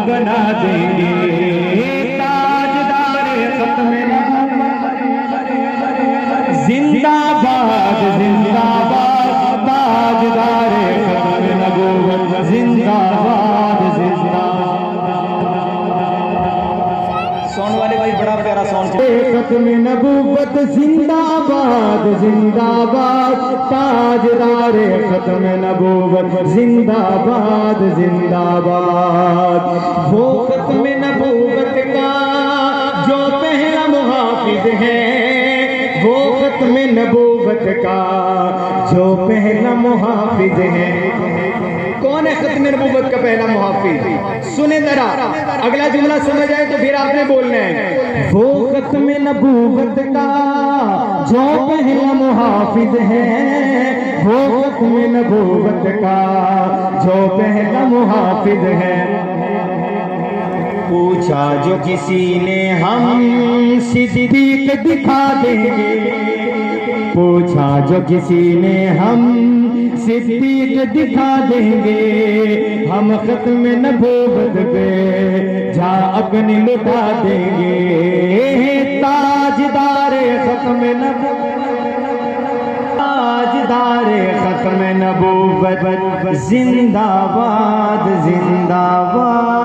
बना देंगे। ताजदार खत्म जिंदाबाद जिंदाबाद, ताजदार खत्म नबूवत जिंदाबाद जिंदाबाद। सोन वाले भाई बड़ा प्यारा सॉन्ग। खत्म नबूवत जिंदाबाद जिंदाबाद, ताजदार खत्म नबूवत जिंदाबाद जिंदाबाद। वो खत्म नबूवत का जो पहला मुहाफिज है, वो खत्म नबूवत का जो पहला मुहाफिज है। कौन है खत्म नबूवत का पहला मुहाफिज? सुने जरा, अगला जुमला समझ आए तो फिर आपने बोलना है। वो खत्म नबूवत का जो पहला मुहाफिज है, वो खत्म नबूवत का जो पहला मुहाफिज है। पूछा जो किसी ने हम सिद्दीक दिखा देंगे, पूछा जो किसी ने हम सिद्दीक दिखा देंगे। हम खत्म नबूवत पे जा अपनी लुटा देंगे। ताजदार खत्म ताजदार खत्म नबूवत जिंदाबाद जिंदाबाद।